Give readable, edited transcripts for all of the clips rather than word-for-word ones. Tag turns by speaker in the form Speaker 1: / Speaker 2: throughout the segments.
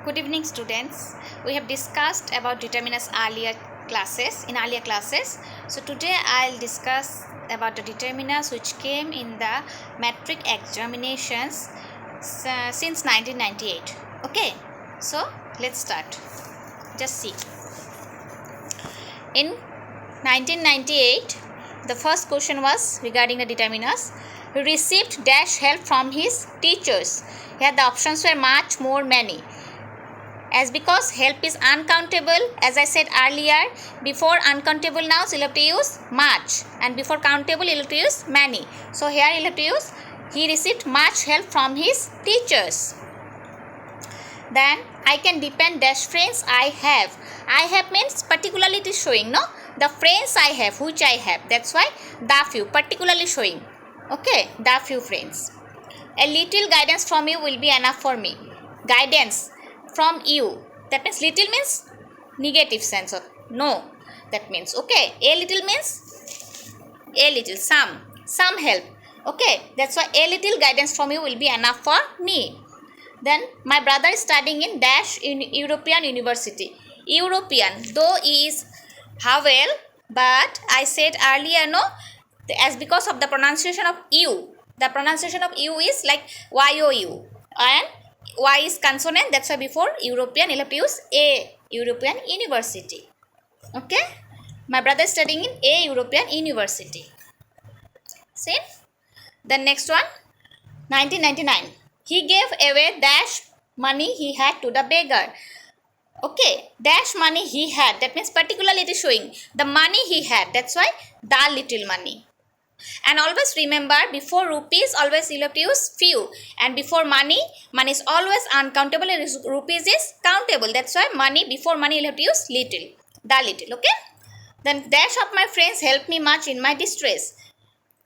Speaker 1: Good evening, students. We have discussed about determinants in earlier classes. So today I'll discuss about the determinants which came in the metric examinations since 1998. Okay, so let's start. Just see. In 1998, the first question was regarding the determinants. He received dash help from his teachers. Here the options were much more many. As because help is uncountable, as I said earlier, before uncountable nouns you'll have to use much, and before countable you'll have to use many. So here you'll have to use he received much help from his teachers. Then I can depend dash friends I have. I have means particularly it is showing, no? The friends I have, which I have. That's why the few, particularly showing. Okay, the few friends. A little guidance from you will be enough for me. Guidance from you, that means little means negative sense of no, that means okay, a little means a little, some help, okay, that's why a little guidance from you will be enough for me. Then my brother is studying in dash in European university. European, though is Havel, but I said earlier, no, as because of the pronunciation of u, the pronunciation of u is like you, and Y is consonant, that's why before European you'll have to use a European university. Okay, my brother is studying in a European university. See, the next one, 1999. He gave away dash money he had to the beggar. Okay, dash money he had, that means particularly it is showing the money he had, that's why the little money. And always remember, before rupees always you'll have to use few, and before money is always uncountable and rupees is countable, that's why money, before money you'll have to use little, the little. Okay, then dash of my friends help me much in my distress.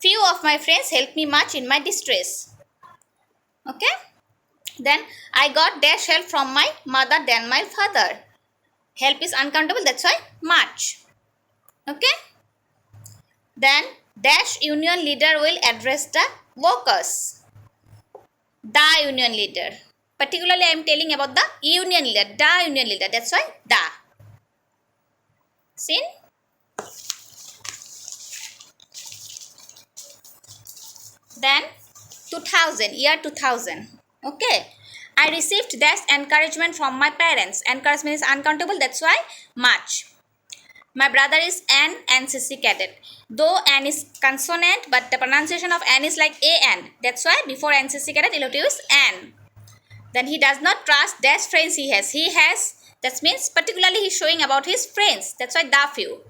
Speaker 1: Few of my friends help me much in my distress. Okay, then I got dash help from my mother than my father. Help is uncountable, that's why much. Okay, then dash union leader will address the workers. The union leader. Particularly I am telling about the union leader. The union leader. That's why the. Seen? Then 2000. Year 2000. Okay. I received dash encouragement from my parents. Encouragement is uncountable. That's why much. My brother is an NCC cadet. Though N is consonant, but the pronunciation of N is like AN. That's why before NCC cadet, you'll have to use N. Then he does not trust dash friends he has. He has, that means particularly he's showing about his friends. That's why the few.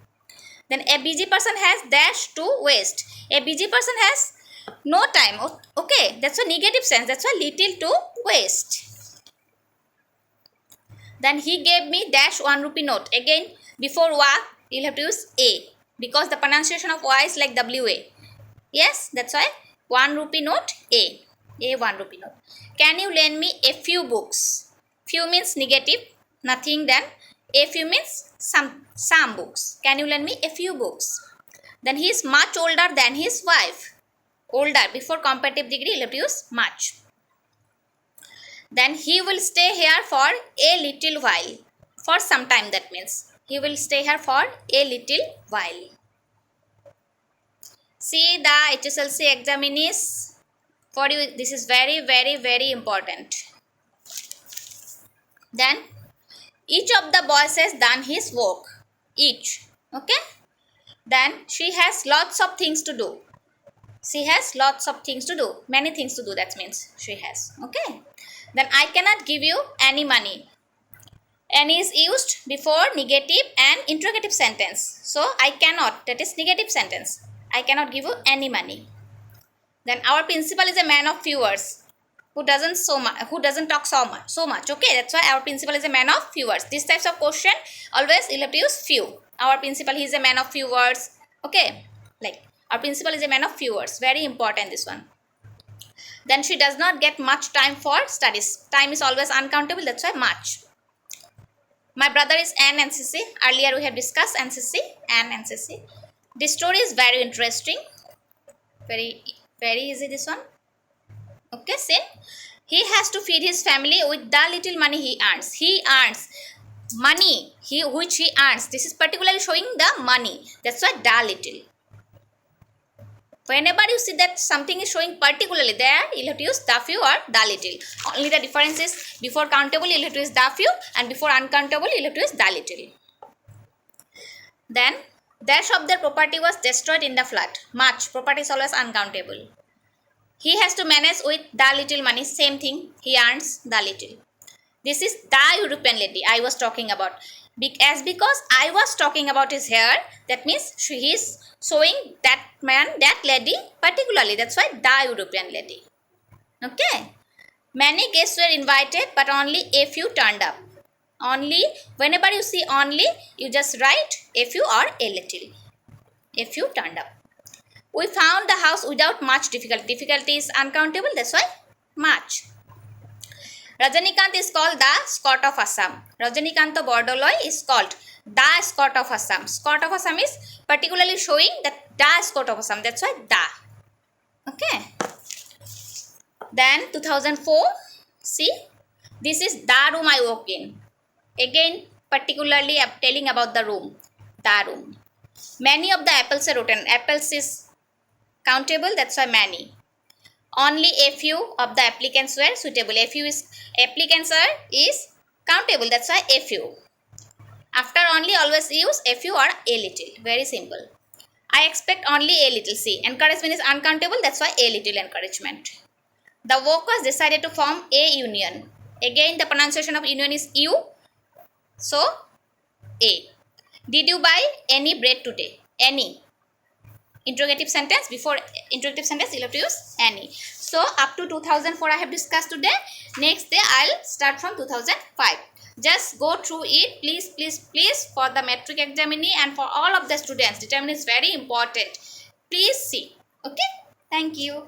Speaker 1: Then a busy person has dash to waste. A busy person has no time. Okay, that's a negative sense. That's why little to waste. Then he gave me dash 1 rupee note. Again, before wa, you'll have to use a, because the pronunciation of y is like wa. Yes, that's why 1 rupee note a 1 rupee note. Can you lend me a few books? Few means negative, nothing. Then a few means some books. Can you lend me a few books? Then he is much older than his wife. Older, before comparative degree you'll have to use much. Then he will stay here for a little while. For some time, that means he will stay here for a little while. See, the HSLC examinees for you, this is very, very, very important. Then each of the boys has done his work. Each. Okay. Then she has lots of things to do. She has lots of things to do. Many things to do, that means she has. Okay. Then I cannot give you any money. Any is used before negative and interrogative sentence. So I cannot, that is negative sentence. I cannot give you any money. Then our principal is a man of few words, who doesn't talk so much. Okay, that's why our principal is a man of few words. These types of question always you'll have to use few. Our principal, he is a man of few words. Okay, like our principal is a man of few words. Very important, this one. Then she does not get much time for studies. Time is always uncountable, that's why much. My brother is an NCC. Earlier we have discussed NCC, an NCC. This story is very interesting. Very easy, this one. Okay, see. He has to feed his family with the little money he earns. He earns money which he earns. This is particularly showing the money. That's why the little. Whenever you see that something is showing particularly there, you'll have to use the few or the little. Only the difference is before countable you'll have to use the few, and before uncountable you'll have to use the little. Then dash of their property was destroyed in the flood. Much property is always uncountable. He has to manage with the little money. Same thing. He earns the little. This is the European lady I was talking about. Because I was talking about his hair, that means he is showing that man, that lady particularly. That's why the European lady. Okay. Many guests were invited, but only a few turned up. Only, whenever you see only, you just write a few or a little. A few turned up. We found the house without much difficulty. Difficulty is uncountable, that's why much. Rajanikanth is called the Scot of Assam. Rajanikanth Bordoloi is called the Scot of Assam. Scot of Assam is particularly showing that the Scot of Assam. That's why the. Okay. Then 2004. See, this is the room I walk in. Again, particularly I'm telling about the room. The room. Many of the apples are rotten. Apples is countable. That's why many. Only a few of the applicants were suitable. A few is applicants is countable. That's why a few. After only, always use a few or a little. Very simple. I expect only a little. See, encouragement is uncountable. That's why a little encouragement. The workers decided to form a union. Again, the pronunciation of union is U. So, A. Did you buy any bread today? Any. Interrogative sentence. Before interrogative sentence, you'll have to use any. So, up to 2004 I have discussed today. Next day, I'll start from 2005. Just go through it, please, for the metric examinee and for all of the students. Determinant is very important. Please see. Okay? Thank you.